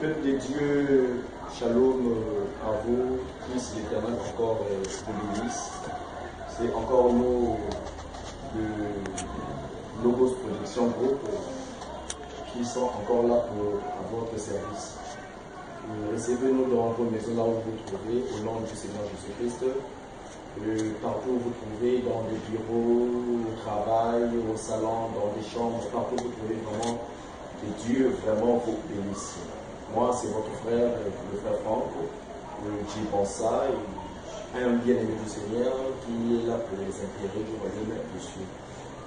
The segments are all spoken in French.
Peuple de Dieu, shalom à vous, puisse l'Éternel encore vous bénisse. C'est encore nos Logos Production Group qui sont encore là à votre service. Recevez-nous dans vos maisons là où vous vous trouvez, au nom du Seigneur Jésus-Christ. Partout où vous trouvez, dans des bureaux, au travail, au salon, dans des chambres, partout où vous trouvez vraiment que Dieu vraiment vous bénisse. Moi, c'est votre frère, le frère Franck, j'y pense ça, un bien-aimé du Seigneur qui est là pour les intérêts du royaume dessus.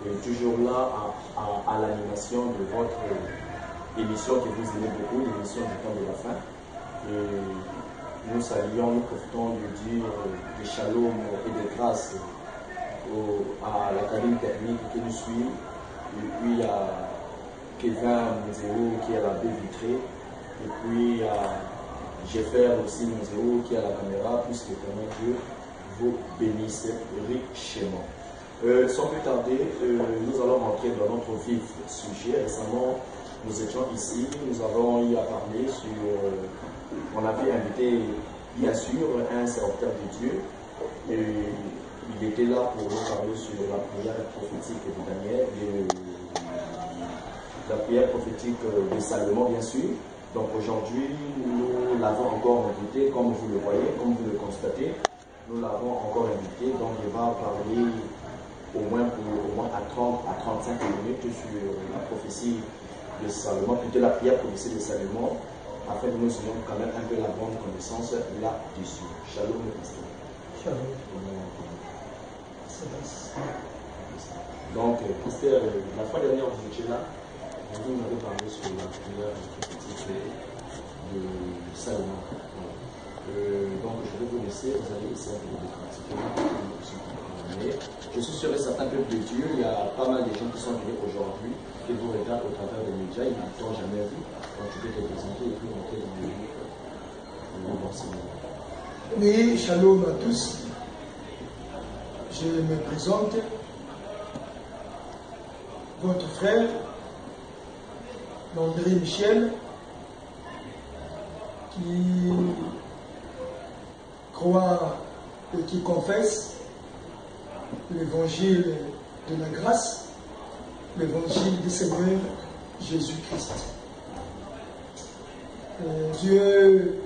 Et toujours là à l'animation de votre émission que vous aimez beaucoup, l'émission du temps de la fin. Et nous saluons, nous profitons de dire des shalom et des grâces à la cabine technique qui nous suit. Et puis il y a Kevin Mouzeau qui est à la baie vitrée. Et puis il y a Jeffer aussi Mouzeau qui est à la caméra, puisque l'éternel Dieu vous bénisse richement. Sans plus tarder, nous allons rentrer dans notre vif sujet. Récemment, nous étions ici, nous avons eu à parler sur... on avait invité, bien sûr, un serviteur de Dieu. Et il était là pour nous parler sur la prière prophétique de Daniel, la prière prophétique de Salomon, bien sûr. Donc aujourd'hui, nous l'avons encore invité, comme vous le voyez, comme vous le constatez. Nous l'avons encore invité, donc il va parler au moins à 30 à 35 minutes sur la prophétie de Salomon, plutôt la prière prophétique de Salomon, afin que nous ayons quand même un peu la bonne connaissance là-dessus. Shalom, le pasteur. Shalom. Donc, pasteur, la fois dernière, vous étiez là, vous m'avez parlé sur la prière prophétique de Salomon. Donc, je vais vous laisser, vous allez essayer de pratiquer. Je suis sûr et certain, peuple de Dieu, il y a pas mal de gens qui sont venus aujourd'hui, qui vous regardent au travers des médias, ils ne t'ont jamais vu. Donc, tu peux te présenter et puis monter dans le livre. Oui, shalom à tous. Je me présente, votre frère, André Michel, qui croit et qui confesse l'évangile de la grâce, l'évangile du Seigneur Jésus-Christ. Dieu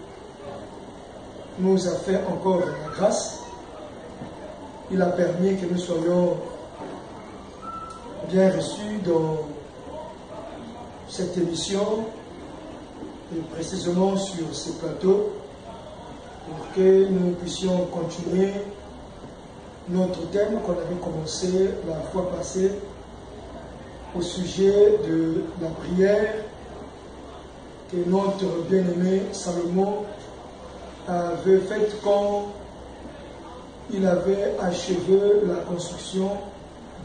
nous a fait encore la grâce. Il a permis que nous soyons bien reçus dans cette émission et précisément sur ce plateau pour que nous puissions continuer notre thème qu'on avait commencé la fois passée au sujet de la prière que notre bien-aimé Salomon avait faite quand il avait achevé la construction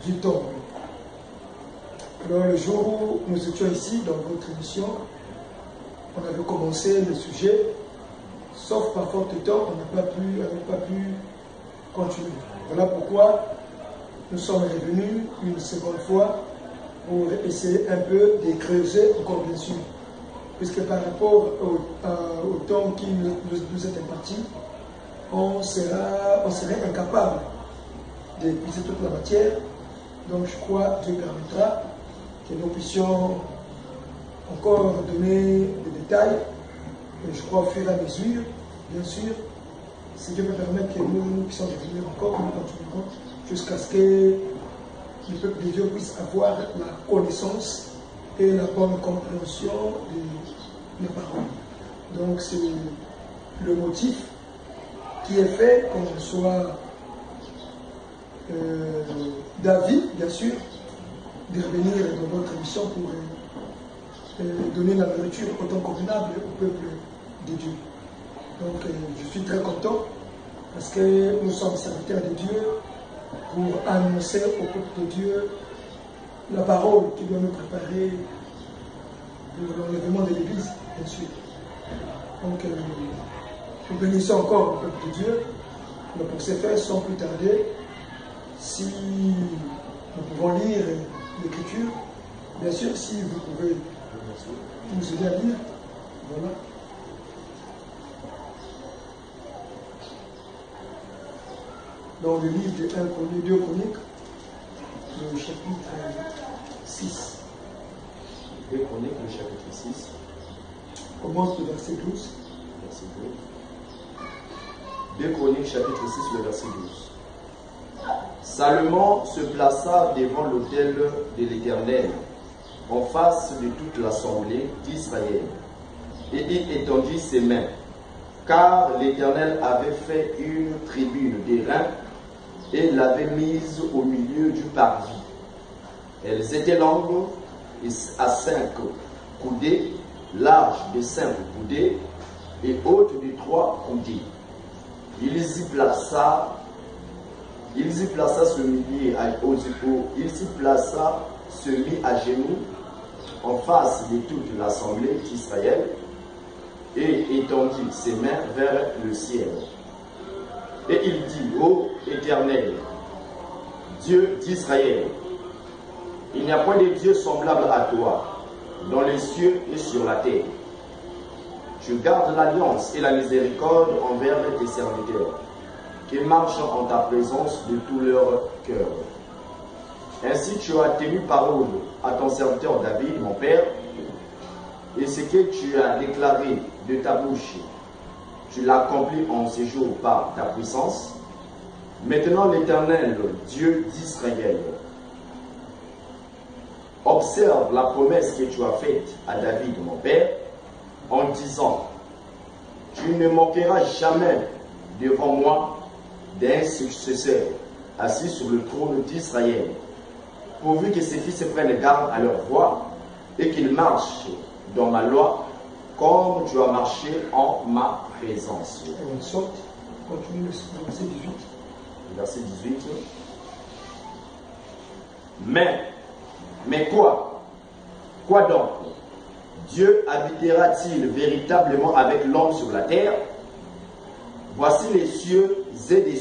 du temple. Alors le jour où nous étions ici dans votre émission, on avait commencé le sujet, sauf par faute de temps, on n'avait pas pu continuer. Voilà pourquoi nous sommes revenus une seconde fois pour essayer un peu de creuser encore bien sûr. Puisque par rapport au temps qui nous est imparti, on serait incapable d'épuiser toute la matière. Donc je crois que Dieu permettra que nous puissions encore donner des détails. Et je crois au fur et à mesure, bien sûr, si Dieu me permet que nous puissions revenir encore, nous continuerons jusqu'à ce que le peuple de Dieu puisse avoir la connaissance et la bonne compréhension des paroles. Donc c'est le motif qui est fait qu'on soit d'avis, bien sûr, de revenir dans votre émission pour donner la nourriture autant convenable au peuple de Dieu. Donc je suis très content parce que nous sommes serviteurs de Dieu pour annoncer au peuple de Dieu la parole qui doit nous préparer pour l'enlèvement de l'Église, bien sûr. Donc nous bénissons encore le peuple de Dieu, mais pour ce faire, sans plus tarder, si nous pouvons lire l'Écriture, bien sûr, si vous pouvez nous aider à lire, voilà. dans le livre de 2 Chroniques, le chapitre 6. 2 Chroniques, le chapitre 6. Commence le verset 12. Verset 2. 2 Chroniques, chapitre 6, le verset 12. Salomon se plaça devant l'autel de l'Éternel, en face de toute l'assemblée d'Israël, et il étendit ses mains, car l'Éternel avait fait une tribune d'airain et l'avait mise au milieu du parvis. Elles étaient longues à 5 coudées, larges de 5 coudées et hautes de 3 coudées. Il y plaça se mit à genoux en face de toute l'assemblée d'Israël et étendit ses mains vers le ciel. Et il dit: Ô Éternel, Dieu d'Israël, il n'y a point de Dieu semblable à toi, dans les cieux et sur la terre. Je garde l'alliance et la miséricorde envers tes serviteurs, qui marchent en ta présence de tout leur cœur. Ainsi tu as tenu parole à ton serviteur David, mon père, et ce que tu as déclaré de ta bouche, tu l'accomplis en ces jours par ta puissance. Maintenant, l'Éternel, Dieu d'Israël, observe la promesse que tu as faite à David, mon père, en disant: tu ne manqueras jamais devant moi d'un successeur assis sur le trône d'Israël, pourvu que ses fils prennent garde à leur voie et qu'ils marchent dans ma loi comme tu as marché en ma présence. Et on sorte, continue le verset 18. Verset 18. Mais quoi? Quoi donc? Dieu habitera-t-il véritablement avec l'homme sur la terre? Voici les cieux et des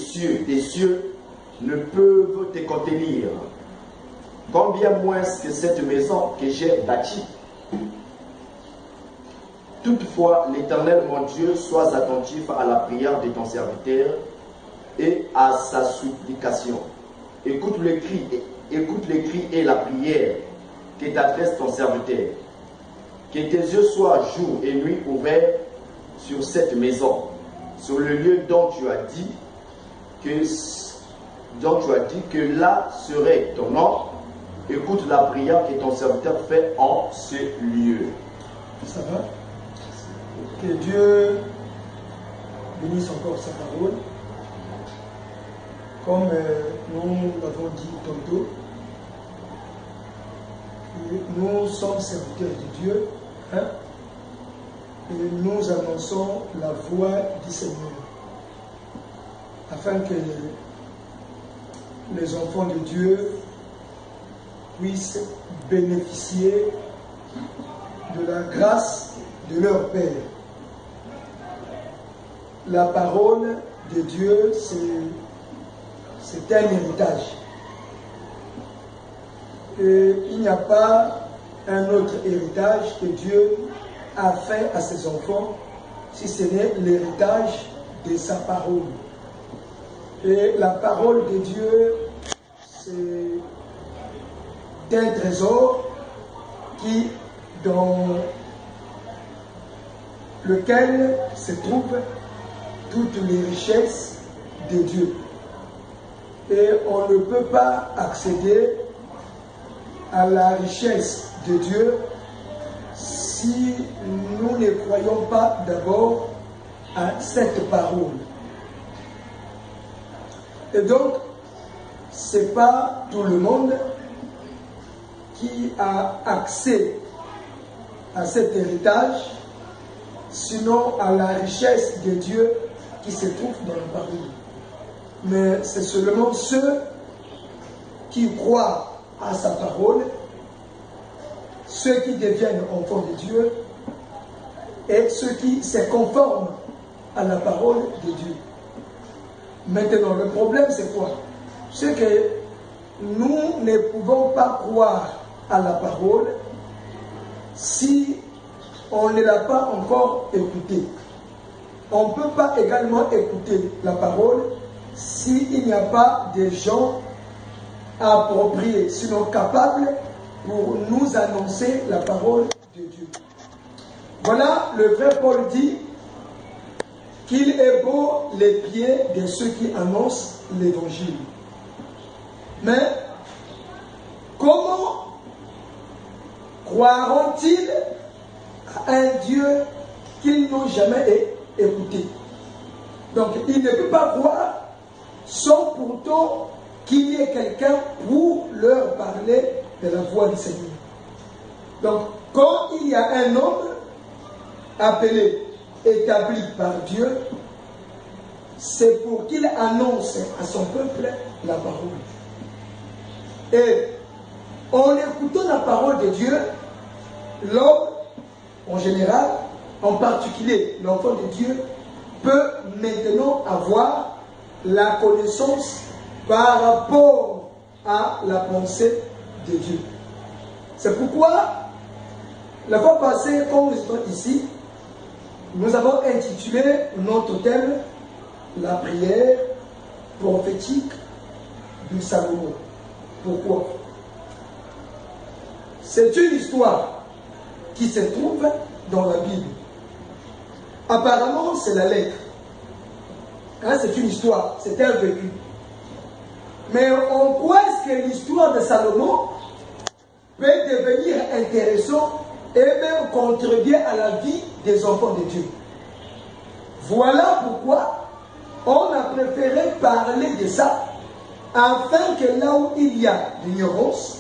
cieux ne peuvent te contenir. Combien moins que cette maison que j'ai bâtie. Toutefois, l'Éternel, mon Dieu, sois attentif à la prière de ton serviteur et à sa supplication. Écoute le cri et la prière que t'adresse ton serviteur. Que tes yeux soient jour et nuit ouverts sur cette maison, sur le lieu dont tu as dit que là serait ton nom. Écoute la prière que ton serviteur fait en ce lieu. Ça va? Que Dieu bénisse encore sa parole. Comme nous l'avons dit tantôt, nous sommes serviteurs de Dieu, hein, et nous annonçons la voix du Seigneur, afin que les enfants de Dieu puissent bénéficier de la grâce de leur Père. La parole de Dieu, c'est un héritage. Et il n'y a pas un autre héritage que Dieu a fait à ses enfants, si ce n'est l'héritage de sa parole. Et la parole de Dieu, c'est un trésor dans lequel se trouvent toutes les richesses de Dieu. Et on ne peut pas accéder à la richesse de Dieu si nous ne croyons pas d'abord à cette parole. Et donc, ce n'est pas tout le monde qui a accès à cet héritage, sinon à la richesse de Dieu qui se trouve dans la parole. Mais c'est seulement ceux qui croient à sa parole, ceux qui deviennent enfants de Dieu et ceux qui se conforment à la parole de Dieu. Maintenant, le problème c'est quoi? C'est que nous ne pouvons pas croire à la parole si on ne l'a pas encore écoutée. On ne peut pas également écouter la parole s'il n'y a pas des gens appropriés, sinon capables pour nous annoncer la parole de Dieu. Voilà, le frère Paul dit qu'il est beau les pieds de ceux qui annoncent l'évangile. Mais comment croiront-ils à un Dieu qu'ils n'ont jamais écouté? Donc, ils ne peuvent pas croire sans pourtant qu'il y ait quelqu'un pour leur parler de la voix du Seigneur. Donc, quand il y a un homme appelé, établi par Dieu, c'est pour qu'il annonce à son peuple la parole. Et en écoutant la parole de Dieu, l'homme, en général, en particulier l'enfant de Dieu, peut maintenant avoir la connaissance par rapport à la pensée de Dieu. C'est pourquoi, la fois passée, quand nous étions ici, nous avons intitulé notre thème la prière prophétique de Salomon. Pourquoi? C'est une histoire qui se trouve dans la Bible. Apparemment, c'est la lettre. Hein, c'est une histoire, c'est un vécu. Mais en quoi est-ce que l'histoire de Salomon peut devenir intéressante et même contribuer à la vie des enfants de Dieu? Voilà pourquoi on a préféré parler de ça, afin que là où il y a l'ignorance,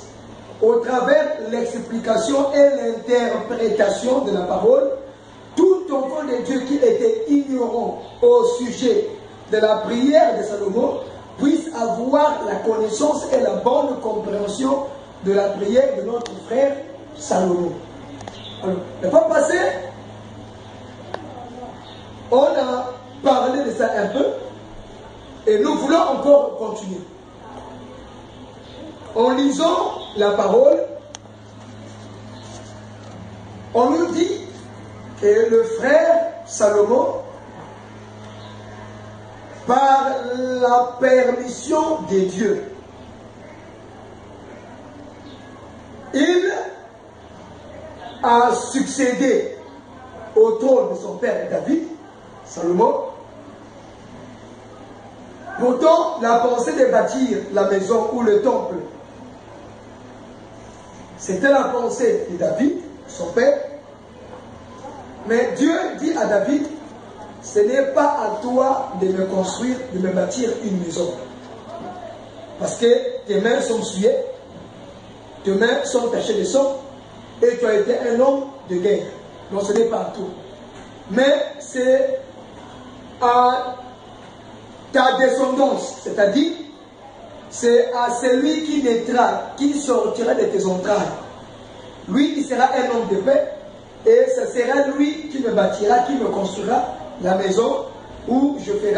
au travers l'explication et l'interprétation de la parole, tout enfant de Dieu qui était ignorant au sujet de la prière de Salomon puisse avoir la connaissance et la bonne compréhension de la prière de notre frère Salomon. Alors, la fois passée, on a parlé de ça un peu et nous voulons encore continuer. En lisant la parole, on nous dit que le frère Salomon, par la permission de Dieu, il a succédé au trône de son père David, Salomon. Pourtant, la pensée de bâtir la maison ou le temple, c'était la pensée de David, son père. Mais Dieu dit à David, ce n'est pas à toi de me construire, de me bâtir une maison. Parce que tes mains sont souillées, tes mains sont tachées de sang, et tu as été un homme de guerre. Donc ce n'est pas à toi. Mais c'est à ta descendance, c'est-à-dire, c'est à celui qui naîtra, qui sortira de tes entrailles. Lui, il sera un homme de paix, et ce sera lui qui me bâtira, qui me construira la maison où je ferai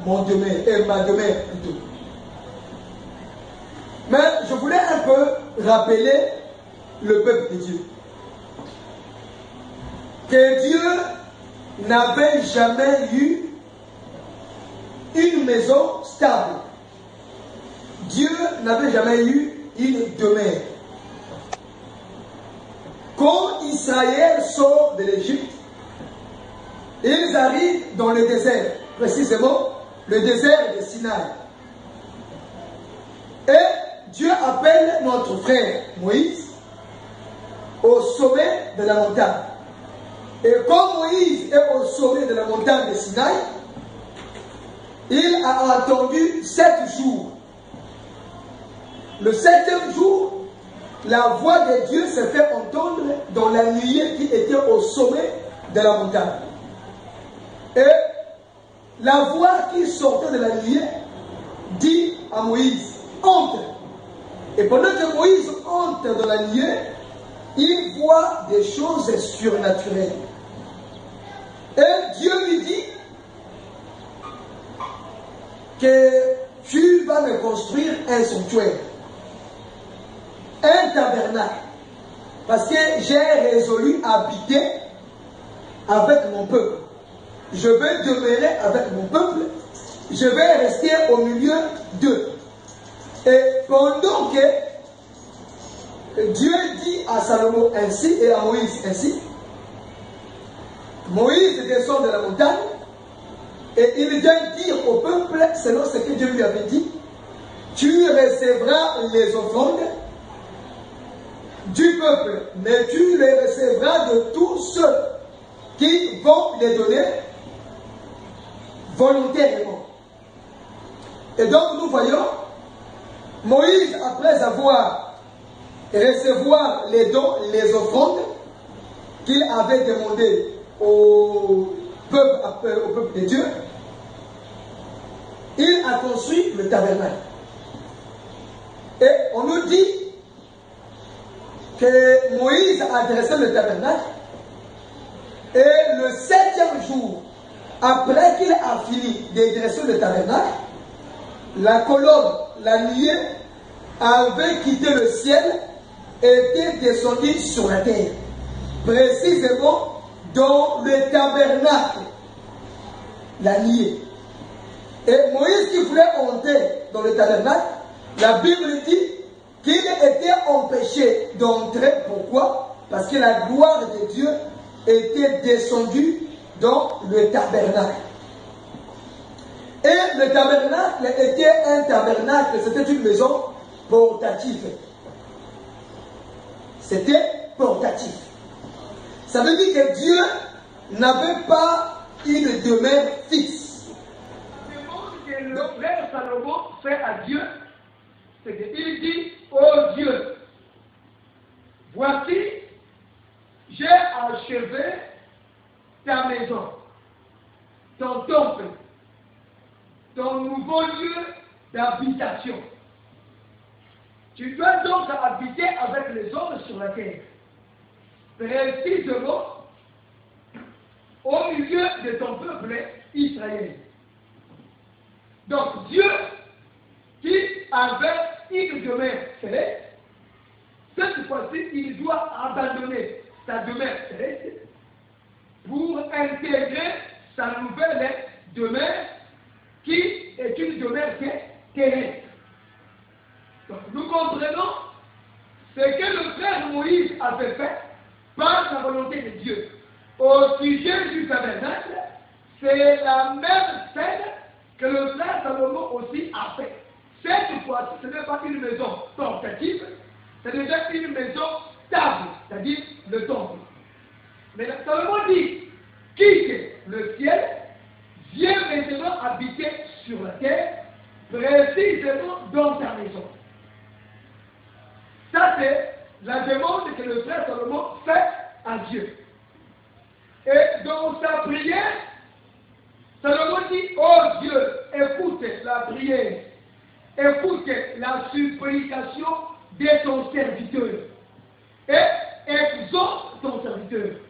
mon demeure, ma demeure plutôt. Mais je voulais un peu rappeler le peuple de Dieu. Que Dieu n'avait jamais eu une maison stable. Dieu n'avait jamais eu une demeure. Quand Israël sort de l'Égypte, ils arrivent dans le désert, précisément le désert de Sinaï. Et Dieu appelle notre frère Moïse au sommet de la montagne. Et quand Moïse est au sommet de la montagne de Sinaï, il a attendu 7 jours. Le 7e jour, la voix de Dieu s'est fait entendre dans la nuée qui était au sommet de la montagne. Et la voix qui sortait de la nuée dit à Moïse, entre. Et pendant que Moïse entre dans la nuée, il voit des choses surnaturelles. Et Dieu lui dit que tu vas me construire un sanctuaire, un tabernacle, parce que j'ai résolu habiter avec mon peuple. Je vais demeurer avec mon peuple je vais rester au milieu d'eux. Et pendant que Dieu dit à Salomon ainsi et à Moïse ainsi, Moïse descend de la montagne et il vient dire au peuple, selon ce que Dieu lui avait dit, tu recevras les offrandes du peuple, mais tu les recevras de tous ceux qui vont les donner volontairement. Et donc nous voyons, Moïse, après avoir recevoir les dons, les offrandes qu'il avait demandées au peuple de Dieu, il a construit le tabernacle. Et on nous dit que Moïse a dressé le tabernacle et le 7e jour, après qu'il a fini de dresser le tabernacle, la colonne, la nuée, avait quitté le ciel et était descendue sur la terre, précisément dans le tabernacle, la nuée. Et Moïse qui voulait entrer dans le tabernacle, la Bible dit qu'il était empêché d'entrer. Pourquoi? Parce que la gloire de Dieu était descendue dans le tabernacle. Et le tabernacle était un tabernacle, c'était une maison portative. C'était portatif. Ça veut dire que Dieu n'avait pas une demeure fixe. Que le frère Salomon fait à Dieu, c'est qu'il dit, oh Dieu, voici, j'ai achevé ta maison, ton temple, ton nouveau lieu d'habitation. Tu dois donc habiter avec les hommes sur la terre, précisément au milieu de ton peuple Israël. Donc Dieu, qui avait une demeure céleste, cette fois-ci, il doit abandonner sa demeure céleste pour intégrer sa nouvelle demeure qui est une demeure terrestre. Donc nous comprenons ce que le frère Moïse avait fait par la volonté de Dieu. Au sujet du tabernacle, c'est la même scène que le frère Salomon aussi a fait. Cette fois-ci, ce n'est pas une maison portative, c'est déjà une maison stable, c'est-à-dire le temple. Mais Salomon dit, quitte le ciel, viens maintenant habiter sur la terre, précisément dans ta maison. Ça, c'est la demande que le frère Salomon fait à Dieu. Et dans sa prière, Salomon dit, oh Dieu, écoute la prière, écoute la supplication de ton serviteur et exauce ton serviteur.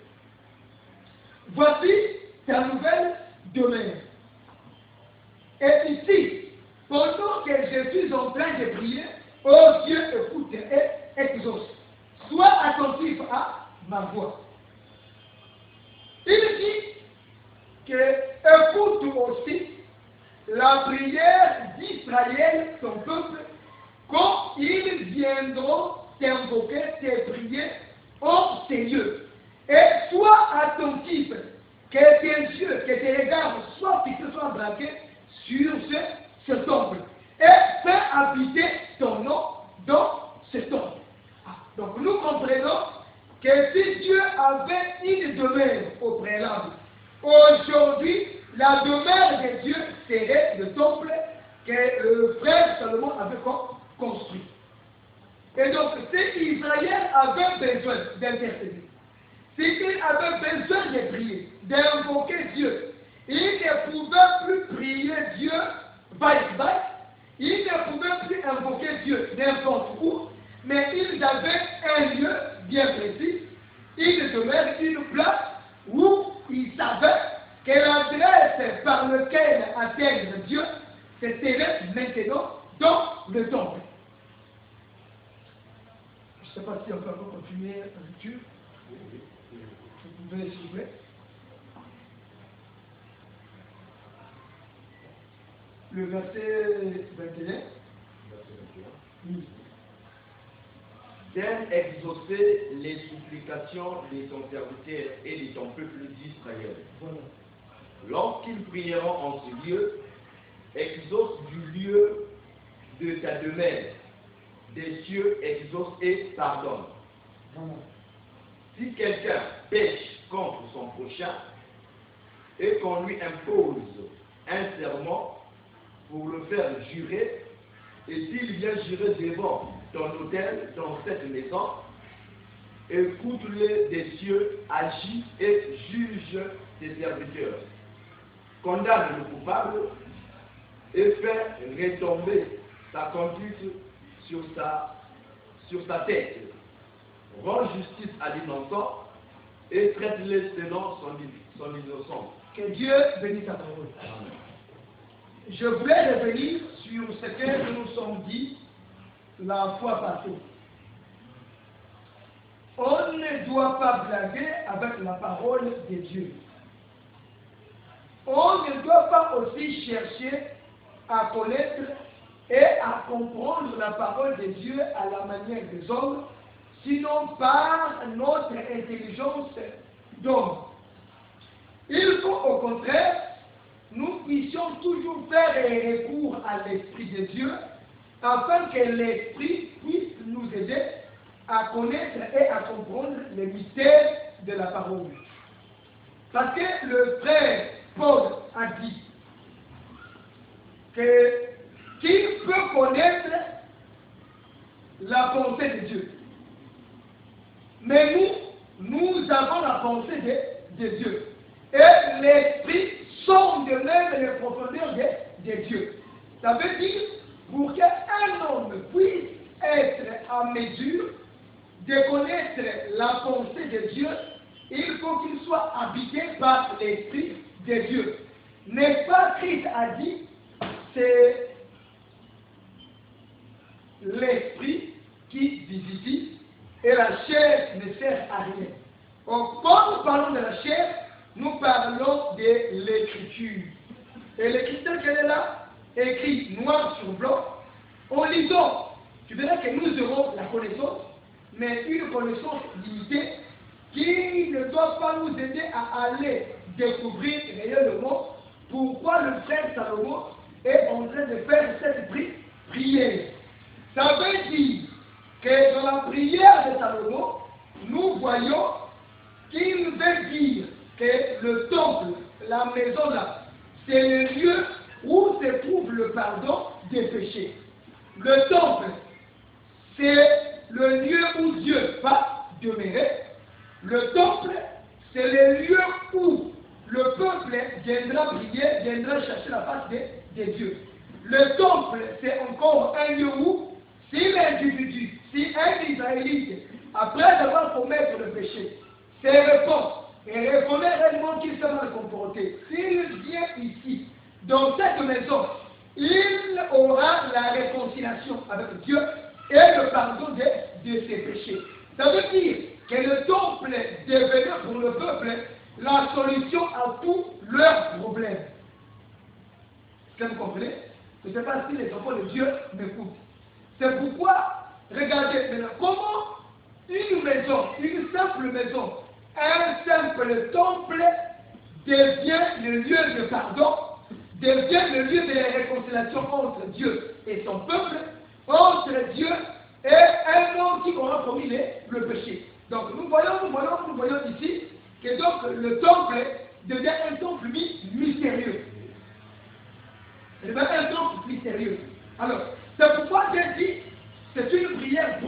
Voici ta nouvelle demeure. Et ici, pendant que je suis en train de prier, oh Dieu, écoute et exauce. Sois attentif à ma voix. Il dit que écoute aussi la prière d'Israël, ton peuple, quand ils viendront t'invoquer, te prier au Seigneur. Et sois attentif, que tes yeux, que tes regards soient fixés, soient braqués sur ce temple. Et fais habiter ton nom dans ce temple. Donc nous comprenons que si Dieu avait une demeure au préalable, aujourd'hui, la demeure de Dieu serait le temple que le frère Salomon avait construit. Et donc, si Israël avait besoin d'intercéder, si il avait besoin de prier, d'invoquer Dieu, il ne pouvait plus prier Dieu bye-bye, il ne pouvait plus invoquer Dieu n'importe où, mais ils avaient un lieu bien précis, une demeure, une place où ils savaient que l'adresse par laquelle atteindre Dieu, c'était maintenant dans le temple. Je ne sais pas si on peut encore continuer la lecture. Vous pouvez, s'il vous plaît. le verset 21. Oui. D'aide exaucer les supplications de ton serviteur et de ton peuple d'Israël. Voilà. Lorsqu'ils prieront en ce lieu, exauce du lieu de ta demeure. Des cieux exauce et pardonne. Voilà. Si quelqu'un pêche contre son prochain et qu'on lui impose un serment pour le faire jurer, et s'il vient jurer devant ton autel dans cette maison, écoute-le des cieux, agis et juge tes serviteurs. Condamne le coupable et fais retomber sa conduite sur sa tête. Rends justice à l'innocent et traite-le selon son innocence. Que Dieu bénisse ta parole. Je voulais revenir sur ce que nous nous sommes dit la fois passée. On ne doit pas blaguer avec la parole de Dieu. On ne doit pas aussi chercher à connaître et à comprendre la parole de Dieu à la manière des hommes, sinon par notre intelligence d'homme. Il faut au contraire, nous puissions toujours faire recours à l'Esprit de Dieu, afin que l'Esprit puisse nous aider à connaître et à comprendre les mystères de la parole. Parce que le frère Paul a dit qu'il peut connaître la pensée de Dieu. Mais nous avons la pensée de Dieu. Et l'Esprit sonde même les profondeurs de Dieu. Ça veut dire, pour qu'un homme puisse être à mesure de connaître la pensée de Dieu, il faut qu'il soit habité par l'Esprit de Dieu. N'est-ce pas Christ a dit, c'est l'Esprit qui vivifie et la chair ne sert à rien. Donc, quand nous parlons de la chair, nous parlons de l'Écriture. Et l'Écriture qu'elle est là, écrit noir sur blanc, en lisant, tu verras que nous aurons la connaissance, mais une connaissance limitée qui ne doit pas nous aider à aller découvrir réellement pourquoi le frère Salomon est en train de faire cette prière. Ça veut dire que dans la prière de Salomon, nous voyons qu'il veut dire que le temple, la maison là, c'est le lieu où se trouve le pardon des péchés. Le temple, c'est le lieu où Dieu va demeurer. Le temple, c'est le lieu où le peuple viendra prier, viendra chercher la face de Dieu. Le temple, c'est encore un lieu où, si l'individu, si un Israélite, après avoir commis le péché, se repent et reconnaît réellement qu'il s'est mal comporté, s'il vient ici, dans cette maison, il aura la réconciliation avec Dieu et le pardon de ses péchés. Ça veut dire que le temple devenait pour le peuple la solution à tous leurs problèmes. Est-ce que vous comprenez? Je ne sais pas si les enfants de Dieu m'écoutent. C'est pourquoi, regardez maintenant, comment une maison, une simple maison, un simple temple devient le lieu de pardon, devient le lieu de la réconciliation entre Dieu et son peuple, entre Dieu et un homme qui aura commis le péché. Donc nous voyons ici que donc le temple devient un temple mystérieux. C'est un temple mystérieux. Alors, c'est pourquoi Dieu dit, c'est une prière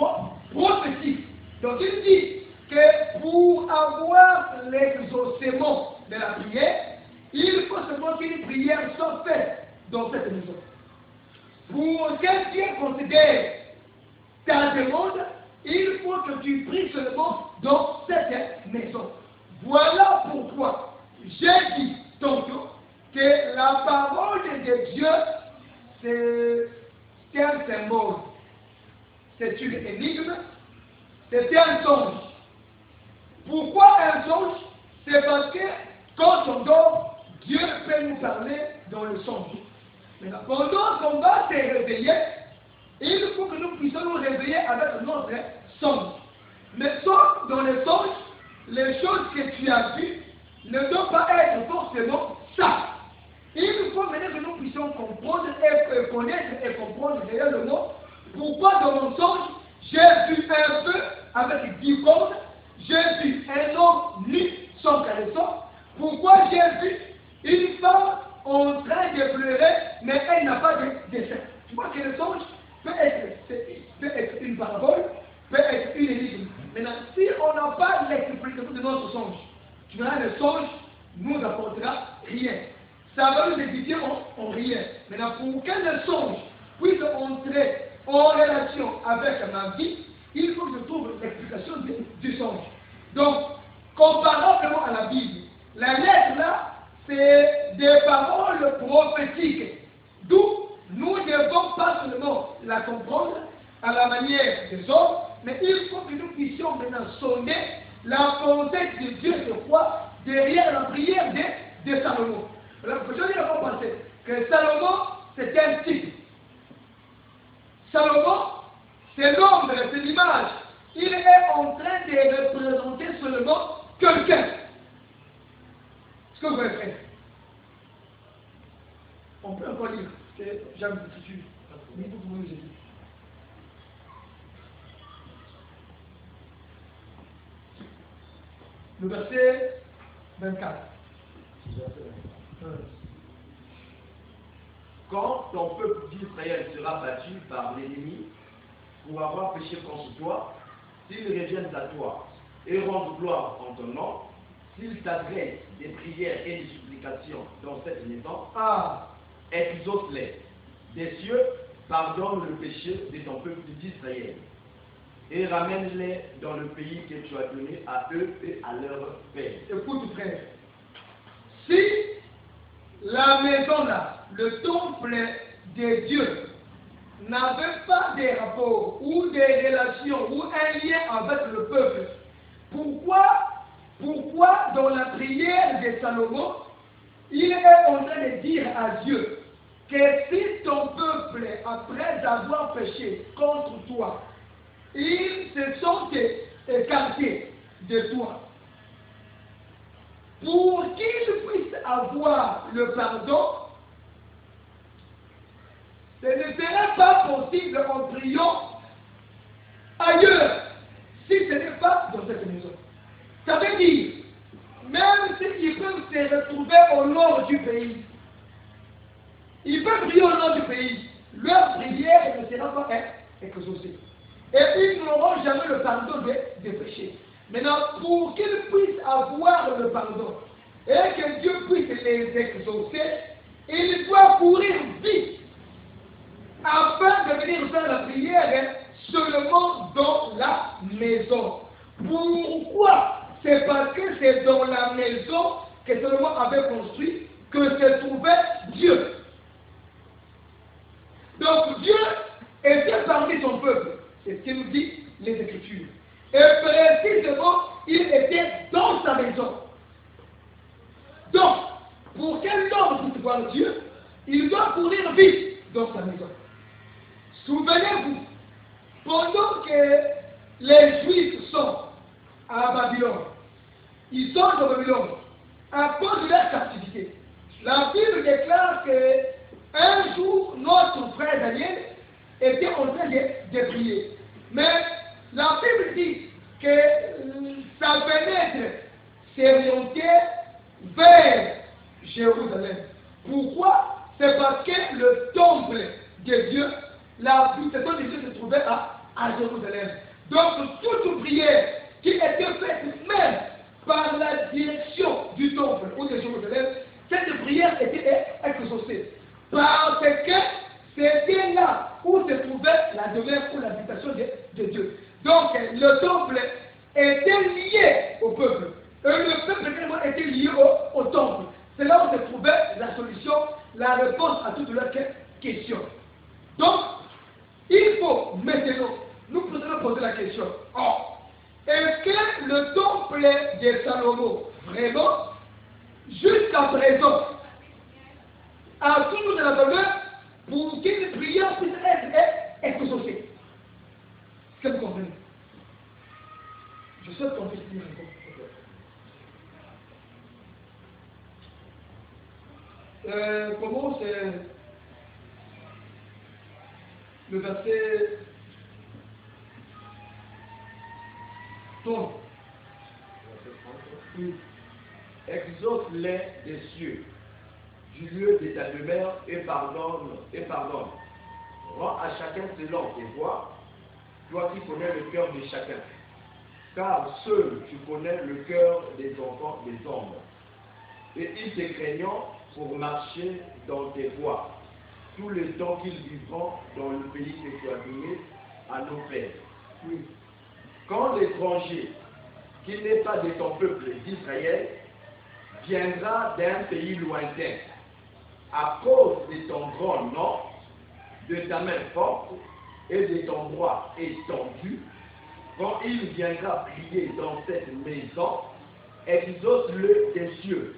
prophétique. Donc il dit que pour avoir l'exaucement de la prière, il faut seulement qu'une prière soit faite dans cette maison. Pour que Dieu considère ta demande, il faut que tu pries seulement dans cette maison. Voilà pourquoi j'ai dit tantôt que la parole de Dieu, c'est un symbole, c'est une énigme, c'est un songe. Pourquoi un songe? C'est parce que quand on dort, Dieu peut nous parler dans le songe. Maintenant, pendant qu'on va se réveiller, il faut que nous puissions nous réveiller avec notre songe. Mais sauf dans les songes, les choses que tu as vues ne doivent pas être forcément ça. Il faut maintenant que nous puissions comprendre et connaître et comprendre réellement pourquoi dans mon songe, j'ai vu un feu avec 10 cordes, j'ai vu un homme nu sans caleçon, pourquoi j'ai vu une femme en train de pleurer, mais elle n'a pas de dessin. Tu vois que le songe peut être une parabole, peut être une énigme. Maintenant, si on n'a pas l'explication de notre songe, tu verras, le songe nous apportera rien. Ça va nous édifier en rien. Maintenant, pour que le songe puisse entrer en relation avec ma vie, il faut que je trouve l'explication du songe. Donc, comparablement à la Bible, la lettre là, c'est des paroles prophétiques. D'où nous ne devons pas seulement la comprendre à la manière des hommes, mais il faut que nous puissions maintenant sonner la pensée de Dieu, c'est quoi derrière la prière de Salomon. Alors, je vais vous penser que Salomon, c'est un type. Salomon, c'est l'ombre, c'est l'image. Il est en train de représenter seulement quelqu'un. Ce que vous voulez faire. On peut encore lire, parce que j'aime l'écriture. Mais vous pouvez nous aider. Le verset 24. Quand ton peuple d'Israël sera battu par l'ennemi pour avoir péché contre toi, s'ils reviennent à toi et rendent gloire en ton nom, s'ils t'adressent des prières et des supplications dans cette maison, exauce-les. Des cieux, pardonne le péché de ton peuple d'Israël et ramène-les dans le pays que tu as donné à eux et à leur père. Écoute, frère, si la maison là, le temple de Dieu, n'avait pas des rapports ou des relations ou un lien avec le peuple, pourquoi dans la prière de Salomon, il est en train de dire à Dieu que si ton peuple, après avoir péché contre toi, ils se sont écartés de toi, pour qu'ils puissent avoir le pardon, ce ne serait pas possible en priant ailleurs, si ce n'est pas dans cette maison. Ça veut dire, même s'ils peuvent se retrouver au nord du pays, ils peuvent prier au nord du pays, leur prière ne sera pas exaucée. Et ils n'auront jamais le pardon des péchés. Maintenant, pour qu'ils puissent avoir le pardon et que Dieu puisse les exaucer, ils doivent courir vite afin de venir faire la prière seulement dans la maison. Pourquoi? C'est parce que c'est dans la maison que Salomon avait construit que se trouvait Dieu. Donc Dieu était parmi son peuple. C'est ce que nous dit les Écritures. Et précisément, il était dans sa maison. Donc, pour qu'un homme puisse voir Dieu, il doit courir vite dans sa maison. Souvenez-vous, pendant que les Juifs sont à Babylone, ils sont à Babylone à cause de leur captivité. La Bible déclare qu'un jour, notre frère Daniel était en train de prier. Mais la Bible dit que sa fenêtre s'orientait vers Jérusalem. Pourquoi? C'est parce que le temple de Dieu, la puissance de Dieu se trouvait à Jérusalem. Donc toute prière qui était faite même par la direction du temple ou de Jérusalem, cette prière était exaucée. Parce que c'était là où se trouvait la demeure ou l'habitation de Dieu. Donc le temple était lié au peuple. Et le peuple également était lié au temple. C'est là où se trouvait la solution, la réponse à toutes leurs questions. Donc, il faut maintenant nous poser la question. Est-ce que le temple de Salomon, vraiment, jusqu'à présent, a toujours de la valeur pour qu'une prière puisse être exaucée. Est-ce que vous comprenez? Je souhaite qu'on puisse dire encore. Comment c'est le verset 30. Oui. Exauce-les des cieux, du lieu de ta demeure, et pardonne. Rends à chacun selon tes voies, toi qui connais le cœur de chacun. Car seul tu connais le cœur des enfants des hommes. Et ils te craignant pour marcher dans tes voies, tout le temps qu'ils vivront dans le pays que tu as donné à nos pères. Oui. Quand l'étranger, qui n'est pas de ton peuple d'Israël, viendra d'un pays lointain, à cause de ton grand nom, de ta main forte et de ton bras étendu, quand il viendra prier dans cette maison, exauce-le des cieux,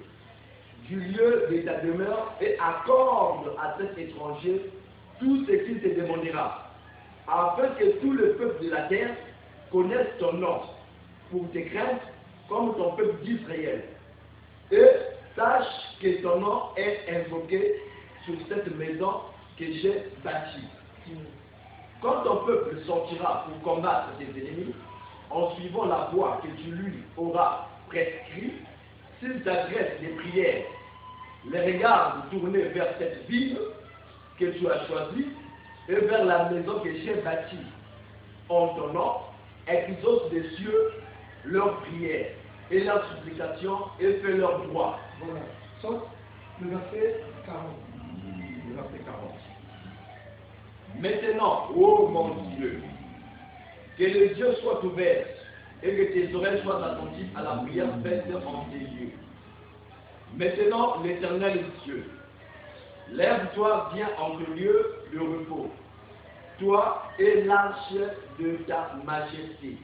du lieu de ta demeure, et accorde à cet étranger tout ce qu'il te demandera, afin que tout le peuple de la terre connaisse ton nom, pour te craindre comme ton peuple d'Israël. Et sache que ton nom est invoqué sur cette maison que j'ai bâtie. Quand ton peuple sortira pour combattre tes ennemis, en suivant la voie que tu lui auras prescrite, s'il t'adresse des prières, les regards tournés vers cette ville que tu as choisie et vers la maison que j'ai bâtie en ton nom, exauce des cieux leurs prières et leurs supplications et fais leur droit. Voilà. Sauf le verset 40. Le verset 40. Maintenant, ô mon Dieu, que les yeux soient ouverts et que tes oreilles soient attentives à la prière faite en tes lieux. Maintenant, l'Éternel Dieu, lève-toi, viens en ce lieu de repos, toi et l'arche de ta majesté.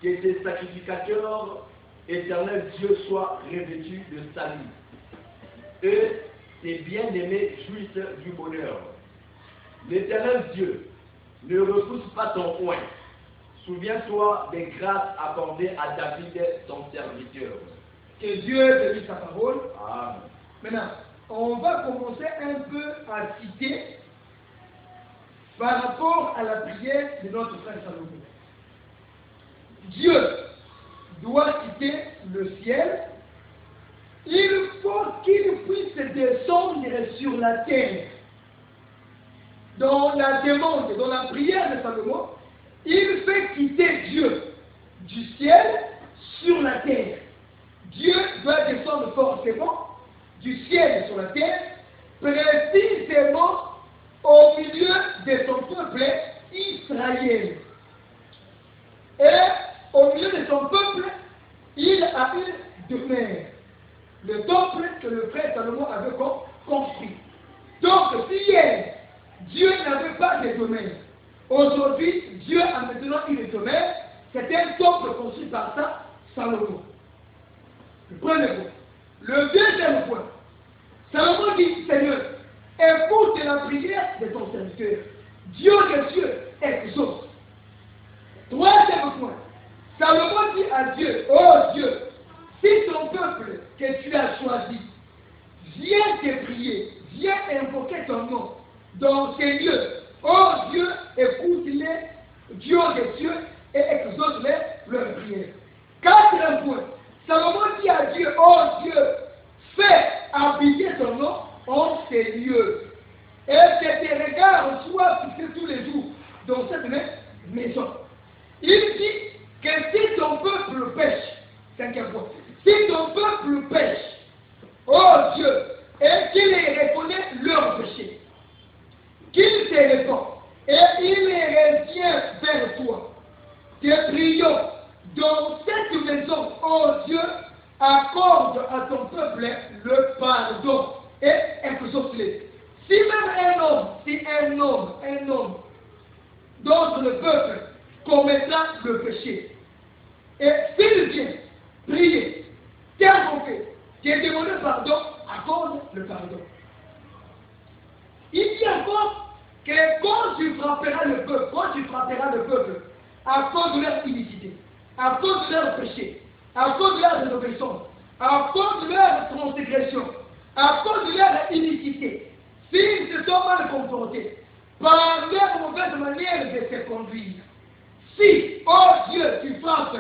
Que tes sacrificateurs, Éternel Dieu, soient revêtus de salut, et tes bien-aimés jouissent du bonheur. L'Éternel Dieu, ne repousse pas ton coin. Souviens-toi des grâces accordées à David, ton serviteur. Que Dieu bénisse sa parole. Amen. Maintenant, on va commencer un peu à citer par rapport à la prière de notre frère Salomon. Dieu doit quitter le ciel. Il faut qu'il puisse descendre sur la terre. Dans la demande, dans la prière de Salomon, il fait quitter Dieu du ciel sur la terre. Dieu doit descendre forcément du ciel sur la terre, précisément au milieu de son peuple Israël. Et au milieu de son peuple, il a une demeure. Le temple que le frère Salomon avait construit. Donc, si hier, Dieu n'avait pas de demeure, aujourd'hui, Dieu a maintenant une demeure, c'est un temple construit par ça, Salomon. Le premier point. Le deuxième point, Salomon dit, Seigneur, écoute la prière de ton serviteur. Dieu des cieux exauce. Troisième point, Salomon dit à Dieu, oh Dieu, si ton peuple que tu as choisi vient te prier, vient invoquer ton nom dans ces lieux, oh Dieu, écoute-les, Dieu des cieux, et exauce-les leur prière. Quatrième point, Salomon dit à Dieu, oh Dieu, fais habiter ton nom en ces lieux. Et que tes regards soient fixés tous les jours dans cette maison. Il dit que si ton peuple pêche, cinquième point, si ton peuple pêche, oh Dieu, et qu'il reconnaît leur péché, qu'il se répand, et il revient vers toi, te prions dans cette maison, oh Dieu, accorde à ton peuple le pardon et exauce-les. Si même un homme d'entre le peuple commettra le péché, et s'il vient prier, t'invoquer, te demander pardon, accorde le pardon. Il dit encore que quand tu frapperas le peuple, à cause de leur iniquité, à cause de leur péché, à cause de leur désobéissance, à cause de leur transgression, à cause de leur iniquité, s'ils se sont mal comportés, par leur mauvaise manière de se conduire, si, oh Dieu, tu frappes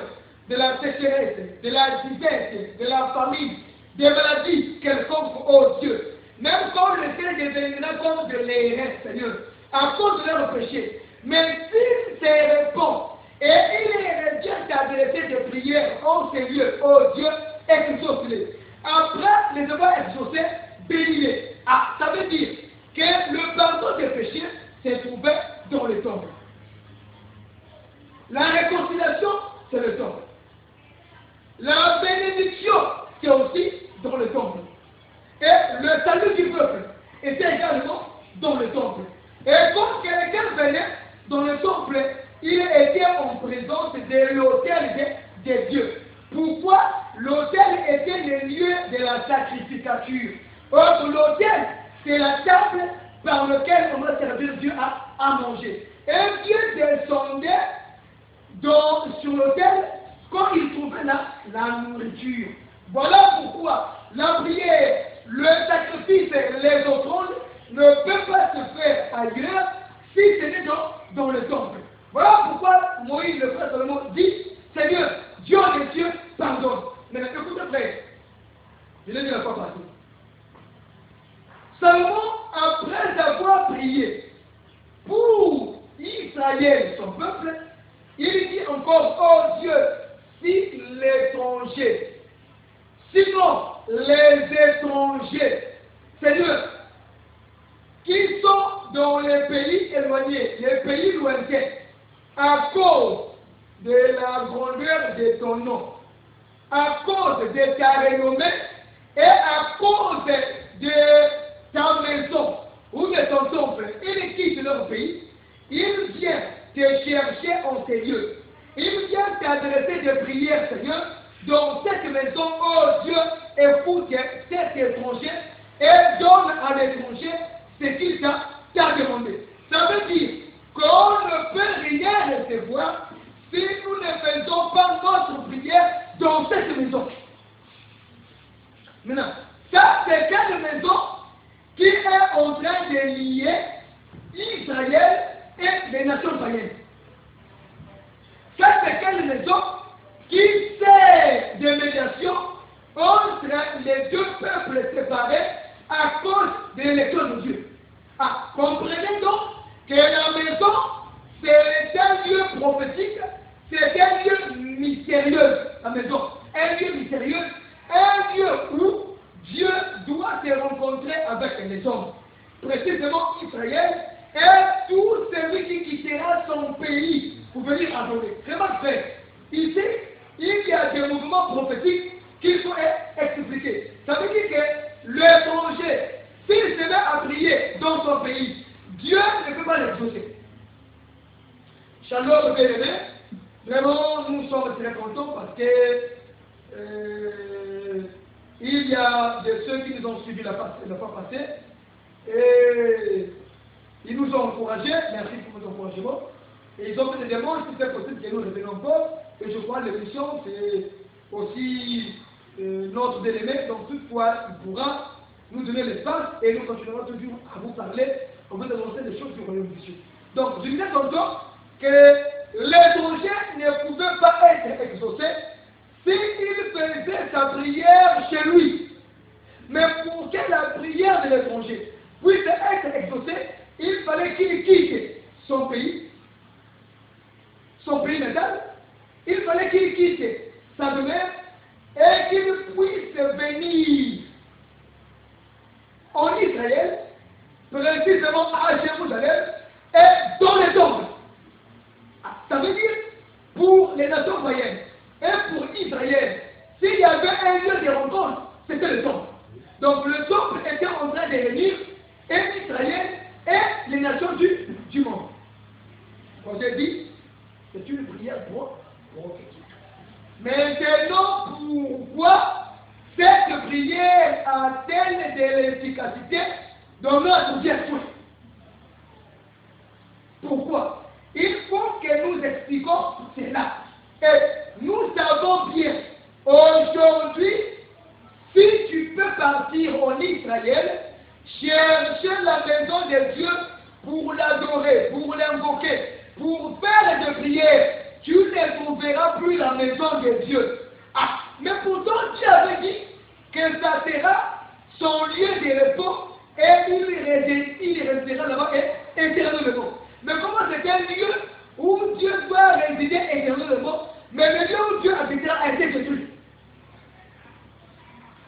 de la sécheresse, de la disette, de la famine, des maladies quelconques, oh Dieu, même quand le ciel deviendra comme de l'air, Seigneur, à cause de leur péché, mais s'il se répond et il rejette d'adresser des prières, oh Seigneur, oh Dieu, exauce-les. Après les avoir exaucés, bénis-les. Ah, ça veut dire que le pardon des péchés s'est trouvé dans le temple. La réconciliation, c'est le temple. La bénédiction, c'est aussi dans le temple. Et le salut du peuple était également dans le temple. Et quand quelqu'un venait dans le temple, il était en présence de l'autel des dieux. Pourquoi? L'autel était le lieu de la sacrificature. Or, l'autel, c'est la table par laquelle on va servir Dieu à manger. Et Dieu descendait sur l'autel quand il trouvait la nourriture. Voilà pourquoi la prière, le sacrifice, les offrandes ne peuvent pas se faire ailleurs si ce n'est dans le temple. Voilà pourquoi Moïse, le frère Salomon, dit Seigneur, Dieu des cieux, pardonne. Mais écoutez, frère, je l'ai dit la fois passée. Salomon, après avoir prié pour Israël, son peuple, il dit encore, oh Dieu, si l'étranger, sinon les étrangers, Seigneur, qui sont dans les pays éloignés, les pays lointains, à cause de la grandeur de ton nom, à cause de ta renommée et à cause de ta maison ou de ton temple, ils quittent leur pays, ils viennent te chercher en ces lieux. Ils viennent t'adresser des prières, Seigneur, dans cette maison, oh Dieu, écoute cet étranger et donne à l'étranger ce qu'il t'a demandé. Ça veut dire qu'on ne peut rien recevoir si nous ne faisons pas notre prière dans cette maison. Maintenant, ça c'est quelle maison qui est en train de lier Israël et les nations païennes. Ça c'est quelle maison qui sert de médiation entre les deux peuples séparés à cause de l'élection de Dieu. Ah, comprenez donc que la maison, c'est un lieu prophétique, c'est un lieu mystérieux, la maison, un lieu mystérieux, un lieu où Dieu doit se rencontrer avec les hommes. Précisément Israël et tout celui qui quittera son pays pour venir adorer. Vraiment fait. Ici, il y a des mouvements prophétiques qui sont expliqués. Ça veut dire que l'étranger, s'il se met à prier dans son pays, Dieu ne peut pas l'exaucer. Shalom, bien-aimé. Vraiment, nous sommes très contents parce que il y a de ceux qui nous ont suivis la fois passée et ils nous ont encouragés. Merci pour vos encouragements. Et ils ont fait des demandes si c'est possible que nous revenons encore. Et je crois que l'émission, c'est aussi notre délégué. Donc, toutefois, il pourra nous donner l'espace et nous continuerons toujours à vous parler au lieu d'annoncer des choses du royaume de Dieu. Donc, je disais tantôt que l'étranger ne pouvait pas être exaucé s'il faisait sa prière chez lui. Mais pour que la prière de l'étranger puisse être exaucée, il fallait qu'il quitte son pays natal, il fallait qu'il quitte sa demeure et qu'il puisse venir en Israël, précisément à Jérusalem et dans les temples. Ça veut dire pour les nations païennes et pour Israël, s'il y avait un lieu de rencontre, c'était le temple. Donc le temple était en train de réunir et Israël et les nations du monde. Comme j'ai dit, c'est une prière prophétique. Maintenant, pourquoi cette prière a-t-elle de l'efficacité dans notre vie actuelle? expliquons cela. Et nous savons bien, aujourd'hui, si tu peux partir en Israël, chercher la maison de Dieu pour l'adorer, pour l'invoquer, pour faire des prières, tu ne trouveras plus la maison de Dieu. Ah, mais pourtant Dieu avait dit que ça sera son lieu de repos et il restera là-bas éternellement. Mais comment c'est un lieu où Dieu doit résider éternellement, mais le lieu où Dieu habitera a été détruit?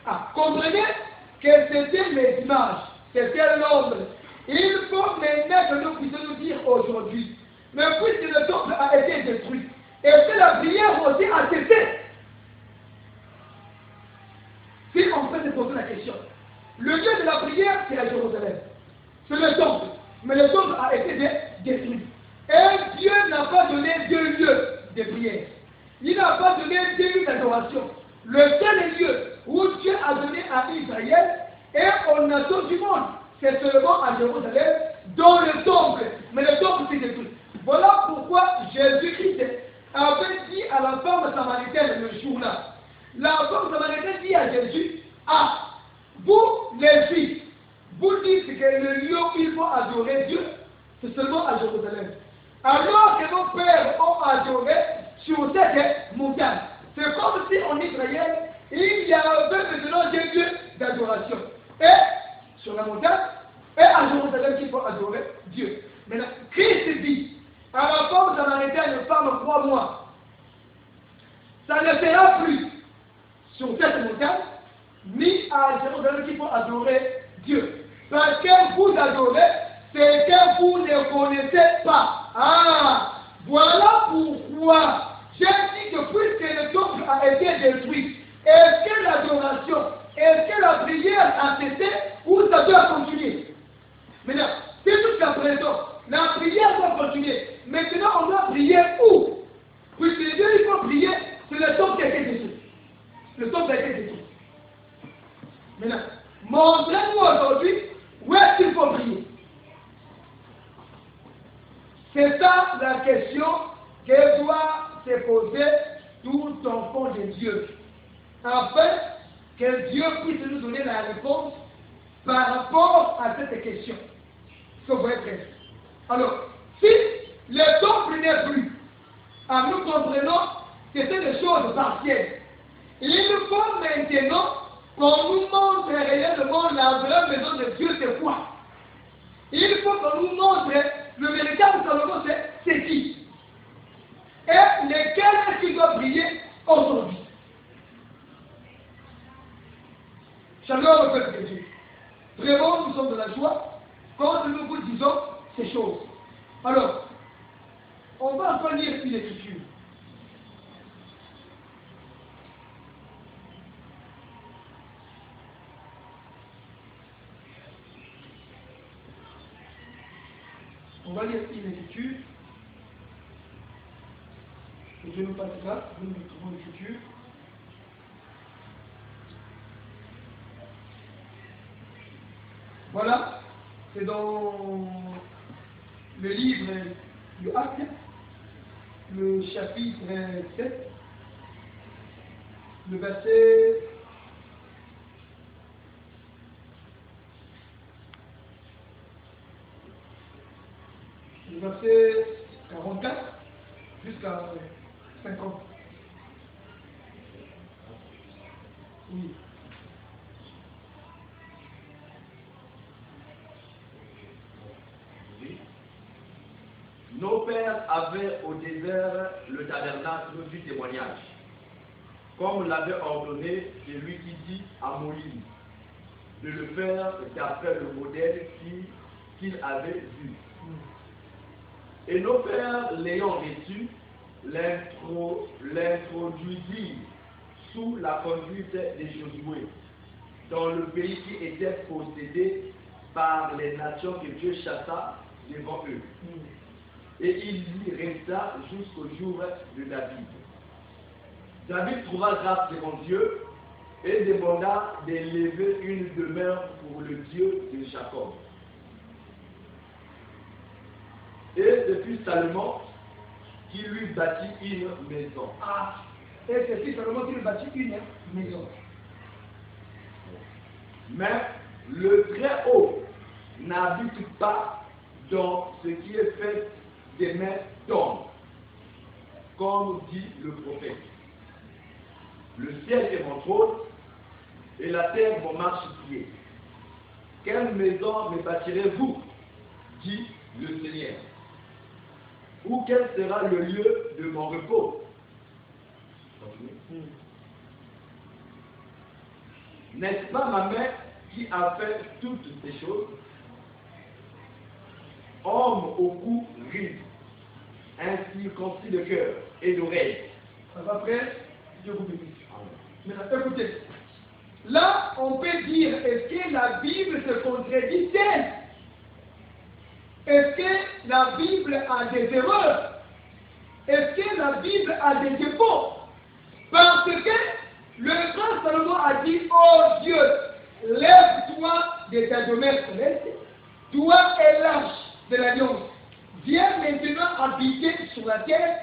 Ah, comprenez que c'était les images, c'était l'ombre. Il faut maintenant que nous puissions nous dire aujourd'hui, mais puisque le temple a été détruit, et que la prière aussi a cessé, si on peut se poser la question, le lieu de la prière, c'est à Jérusalem. C'est le temple. Mais le temple a été détruit. Et Dieu n'a pas donné deux lieux de prière. Il n'a pas donné deux lieux d'adoration. Le seul lieu où Dieu a donné à Israël et aux nations du monde, c'est seulement à Jérusalem, dans le temple. Mais le temple s'est détruit. Voilà pourquoi Jésus-Christ avait dit à la femme samaritaine le jour-là. La femme samaritaine dit à Jésus, ah, vous les Juifs, vous dites que le lieu où il faut adorer Dieu, c'est seulement à Jérusalem. Alors que nos pères ont adoré sur cette montagne. C'est comme si en Israël, il y avait maintenant des lieux d'adoration. Et sur la montagne, et à Jérusalem qu'il faut adorer Dieu. Maintenant, Christ dit à la femme samaritaine, femme, crois-moi, ça ne sera plus sur cette montagne, ni à Jérusalem qu'il faut adorer Dieu. Parce que vous adorez ce que vous ne connaissez pas. Ah, voilà pourquoi j'ai dit que puisque le temple a été détruit, est-ce que l'adoration, est-ce que la prière a cessé ou ça doit continuer? Maintenant, c'est jusqu'à présent, la prière doit continuer. Maintenant, on doit prier où? Puisque Dieu, il faut prier, c'est le temple qui a été détruit. Le temple a été détruit. Maintenant, montrez-nous aujourd'hui où est-ce qu'il faut prier. C'est ça la question que doit se poser tout enfant de Dieu. Afin que Dieu puisse nous donner la réponse par rapport à cette question. Ce que vous voyez prêt. Alors, si le temple n'est plus, nous comprenons que c'est des choses partielles. Il faut maintenant qu'on nous montre réellement la vraie maison de Dieu, c'est quoi? Il faut qu'on nous montre le véritable Salomon, c'est qui? Et lequel est-ce qui doit briller aujourd'hui? Shalom au peuple de Dieu. Vraiment, nous sommes de la joie quand nous vous disons ces choses. Alors, on va encore lire une écriture. On va lire une écriture. Et je nous passe là, nous trouvons l'écriture. Voilà, c'est dans le livre du Acte, le chapitre 7, le verset le verset 44 jusqu'à 50. Oui. Nos pères avaient au désert le tabernacle du témoignage, comme l'avait ordonné celui qui dit à Moïse de le faire d'après le modèle qu'il avait vu. Et nos pères, l'ayant reçu, l'introduisirent sous la conduite de Josué, dans le pays qui était possédé par les nations que Dieu chassa devant eux. Et il y resta jusqu'au jour de David. David trouva grâce devant Dieu et demanda d'élever une demeure pour le Dieu de Jacob. Et depuis Salomon, qui lui bâtit une maison. Ah, et c'est si Salomon qui lui bâtit une maison. Mais le Très-Haut n'habite pas dans ce qui est fait des mains d'hommes, comme dit le prophète. Le ciel est mon trône et la terre mon marchepied. Quelle maison me bâtirez-vous, dit le Seigneur? Ou quel sera le lieu de mon repos? N'est-ce pas ma main qui a fait toutes ces choses? Homme au cou ride, incirconcis de cœur et d'oreille. Après, je vous bénisse. Maintenant, écoutez. Là, on peut dire, est-ce que la Bible se contredit-elle? Est-ce que la Bible a des erreurs? Est-ce que la Bible a des défauts? Parce que le grand Salomon a dit, oh Dieu, lève-toi de ta demeure céleste, toi et l'arche de l'alliance. Viens maintenant habiter sur la terre,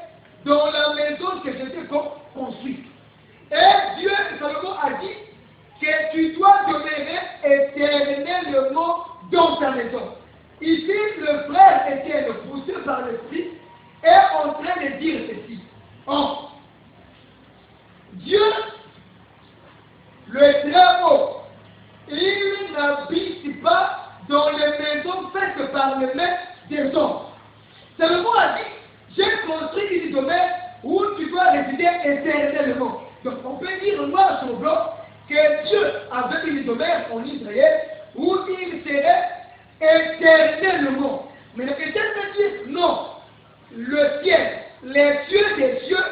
dans la maison que je t'ai construite. Et Dieu, Salomon a dit, que tu dois demeurer éternellement dans ta maison. Ici, le frère Étienne, poussé par l'esprit, est en train de dire ceci. Oh, Dieu, le Très-Haut, il n'habite pas dans les maisons faites par les mains des hommes. Salomon a dit, j'ai construit une demeure où tu dois résider éternellement. Donc on peut dire noir sur blanc que Dieu avait une demeure en Israël où il serait éternellement. Mais l'Éternel veut dire non. Le ciel, les cieux des cieux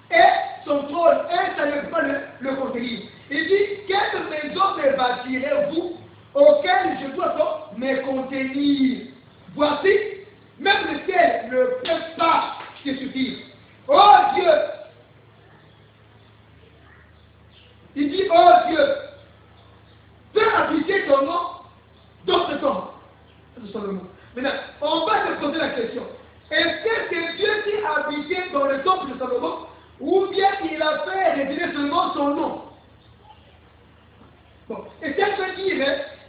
et son trône, et ça ne peut pas le contenir. Il dit, quelle maison me bâtirez-vous auquel je dois me contenir? Voici, même le ciel ne peut pas se suffire. Oh Dieu! Il dit, oh Dieu, fais habiter ton nom dans ce temps. Maintenant, on va se poser la question. Est-ce que c'est Dieu qui a habité dans le temple de Salomon ou bien il a fait résider seulement son nom? Bon, et ça veut dire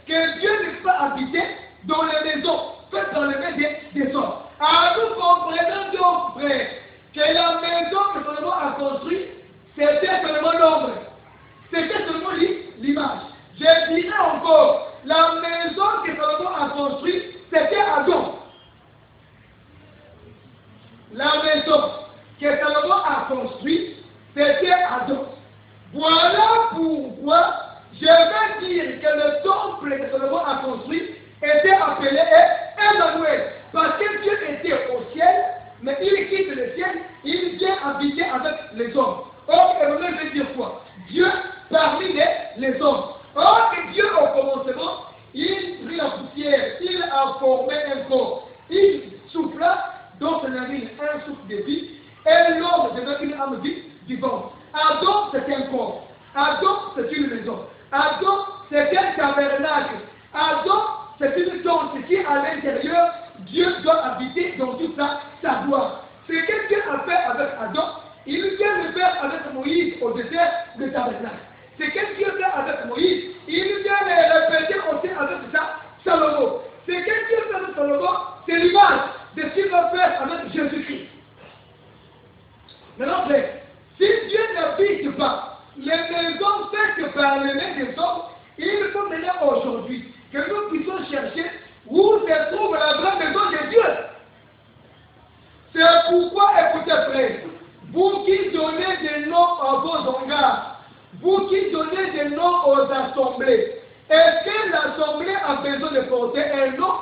que Dieu ne peut pas habiter dans les maisons faites dans les mains des hommes. Alors nous comprenons donc, frère, que la maison que Salomon a construite, c'était seulement l'ombre. C'était seulement l'image. Je dirais encore, la maison que Salomon a construite, c'était Adam. La maison que Salomon a construite, c'était Adam. Voilà pourquoi je vais dire que le temple que Salomon a construit était appelé Emmanuel. Parce que Dieu était au ciel, mais il quitte le ciel, il vient habiter avec les hommes. Or, Emmanuel veut dire quoi? Dieu parmi les hommes. Or, que Dieu au commencement, il prit la poussière, il a formé un corps, il souffla dans ses narines un souffle de vie, et l'homme devint une âme vivante. Adam, c'est un corps. Adam, c'est une maison. Adam, c'est un tabernacle. Adam, c'est une tente qui, à l'intérieur, Dieu doit habiter dans toute sa gloire. Ce que Dieu a fait avec Adam, il vient le faire avec Moïse au désert de tabernacle. Ce que Dieu fait avec Moïse, il vient le répéter aussi avec Salomon. Ce que Dieu fait avec Salomon, c'est l'image de ce qu'il va faire avec Jésus-Christ. Maintenant, frère, si Dieu n'habite pas les maisons faites par les mains des hommes, il faut maintenant aujourd'hui que nous puissions chercher où se trouve la grande maison de Dieu. C'est pourquoi, écoutez, frère, vous qui donnez des noms à vos hangars, vous qui donnez des noms aux assemblées, est-ce que l'assemblée a besoin de porter un nom?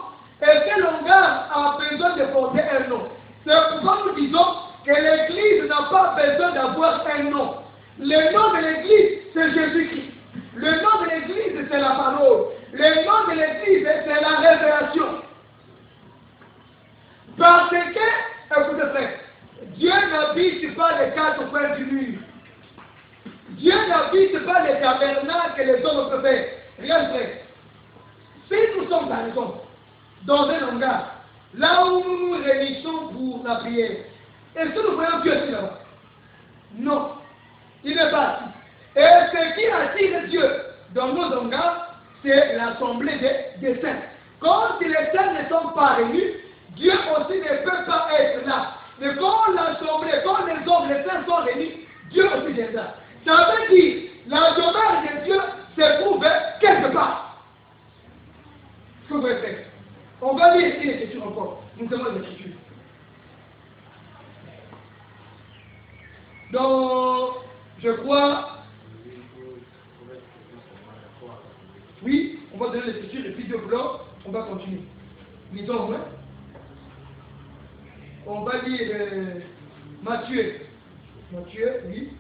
Est-ce que l'hangar a besoin de porter un nom? C'est pourquoi nous disons que l'Église n'a pas besoin d'avoir un nom. Le nom de l'Église, c'est Jésus-Christ. Le nom de l'Église, c'est la parole. Le nom de l'Église, c'est la révélation. Parce que, écoutez frère, Dieu n'habite pas les quatre coins du mur. Dieu n'habite pas les tabernacles que les hommes peuvent faire. Regarde frère, si nous sommes par exemple dans un hangar, là où nous nous réunissons pour la prière, Est-ce que nous voyons Dieu ici là-bas? Non. Il n'est pas assis. Et ce qui attire Dieu dans nos langages, c'est l'assemblée des saints. Quand les saints ne sont pas réunis, Dieu aussi ne peut pas être là. Mais quand l'assemblée, quand les hommes, les saints sont réunis, Dieu aussi viendra. Ça veut dire, la demeure de Dieu se trouve quelque part. Ce que vous pouvez faire. On va lire ici l'Écriture encore. Nous avons l'Écriture. Donc, je crois. Oui, on va donner l'Écriture et puis 2 blocs, on va continuer. Lisons, hein? On va lire Matthieu. Matthieu, oui.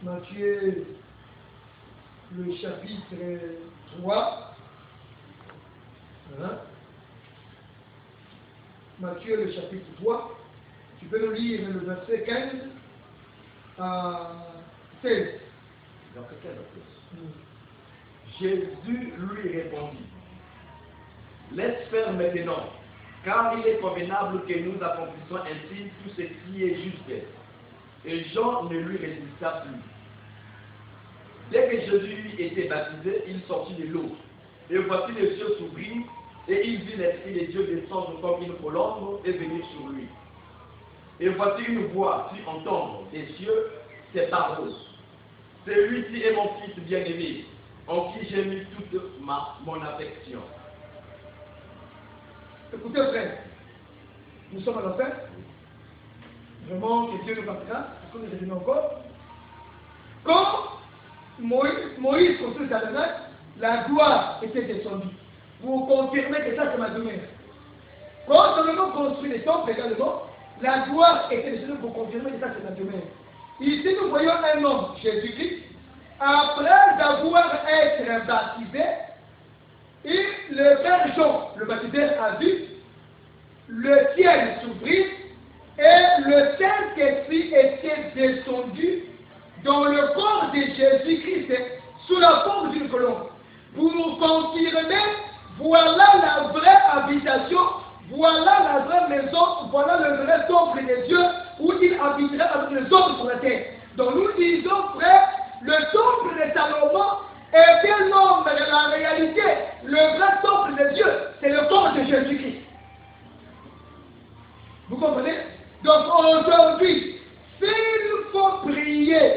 Matthieu, le chapitre 3. Hein? Matthieu, le chapitre 3. Tu peux nous lire le verset 15 à 16. Verset 15 à 16. Jésus lui répondit, laisse faire maintenant, car il est convenable que nous accomplissions ainsi tout ce qui est juste. Et Jean ne lui résista plus. Dès que Jésus lui était baptisé, il sortit de l'eau. Et voici les cieux s'ouvrirent, et il vit l'Esprit de Dieu descendre comme une colombe et venir sur lui. Et voici une voix fit entendre des cieux ces paroles. Celui-ci est mon fils bien-aimé, en qui j'ai mis toute mon affection. Écoutez, frère, nous sommes à la fin. Vraiment, que Dieu nous fasse grâce, parce que nous revenons encore. Quand Moïse construit sa tabernacle, la gloire était descendue. Pour confirmer que ça, c'est ma demeure. Quand Salomon construit les temples également, la gloire était descendue pour confirmer que ça, c'est ma demeure. Ici, nous voyons un homme, Jésus-Christ, après avoir été baptisé, et le Père Jean, le baptiseur, a vu le ciel s'ouvrir et le Saint-Esprit était descendu dans le corps de Jésus-Christ sous la forme d'une colombe. Pour nous confirmer, voilà la vraie habitation, voilà la vraie maison, voilà le vrai temple de Dieu où il habitera avec les hommes sur la terre. Donc nous disons, frère, le temple de Salomon était l'ombre de la réalité. Le vrai temple de Dieu, c'est le corps de Jésus-Christ. Vous comprenez? Donc aujourd'hui, s'il faut prier,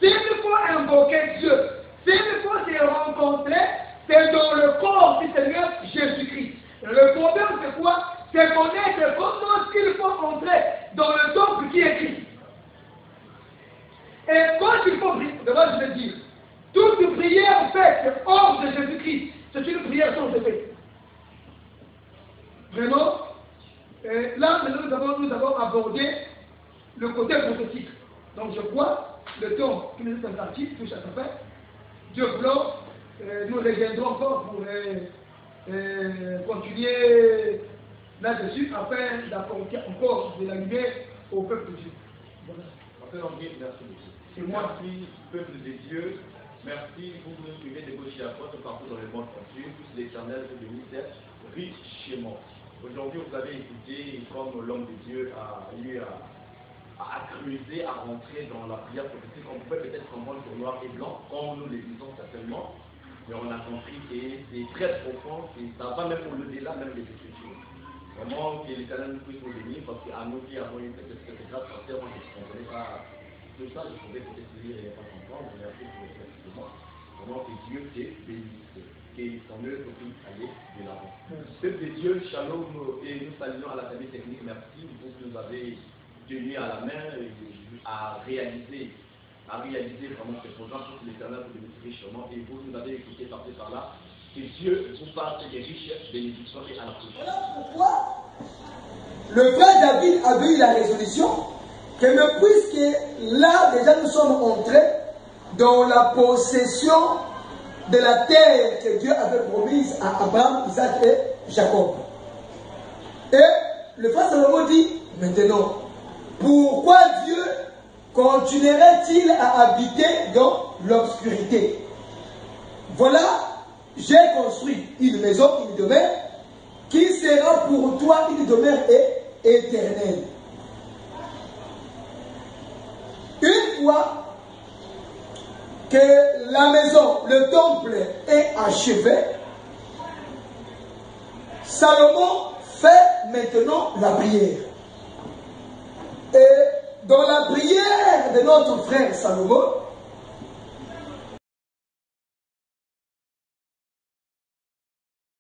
s'il faut invoquer Dieu, s'il faut se rencontrer, c'est dans le corps du Seigneur Jésus-Christ. Le problème c'est quoi? C'est connaître comment il faut entrer dans le temple qui est Christ. Et quand il faut prier, d'abord je vais dire, toute prière faite hors de Jésus-Christ, c'est une prière sans effet. Vraiment, là maintenant nous avons abordé le côté prophétique. Donc je crois, le temps qui nous est imparti touche à sa fin. Dieu blanc, nous reviendrons encore pour continuer là-dessus afin d'apporter encore de la lumière au peuple de Dieu. Voilà. Merci. C'est moi. Merci, peuple de Dieu. Merci, vous nous suivez de gauche à droite partout dans le monde entier. Tous l'Éternel vous bénisse richement. Aujourd'hui, vous avez écouté comme l'homme de Dieu a eu à creuser, à rentrer dans la prière prophétique. On pouvait peut-être comprendre sur noir et blanc, comme nous le disons certainement, mais on a compris que c'est très profond et ça va même au-delà même des Écritures. Vraiment, que l'Éternel nous puisse nous bénir, parce qu'à nous qui avons eu peut-être cette grâce, parce que moi je ne comprenais pas tout ça, je pouvais peut-être lire et pas comprendre, mais après pour le moi. Vraiment que Dieu te bénisse, que son œuvre puisse aller de l'avant. Peuple de Dieu, shalom, et nous saluons à la famille technique, merci, vous nous avez tenu à la main à réaliser vraiment ce programme pour l'Éternel pour bénir richement, et vous nous avez écouté par-ci par-là. Que Dieu vous passe des riches bénédictions et à la prochaine. Voilà pourquoi le frère David avait eu la résolution que puisque là déjà nous sommes entrés dans la possession de la terre que Dieu avait promise à Abraham, Isaac et Jacob. Et le frère Salomon dit maintenant, pourquoi Dieu continuerait-il à habiter dans l'obscurité? Voilà, j'ai construit une maison, une demeure, qui sera pour toi une demeure éternel. Une fois que la maison, le temple est achevé, Salomon fait maintenant la prière. Et dans la prière de notre frère Salomon,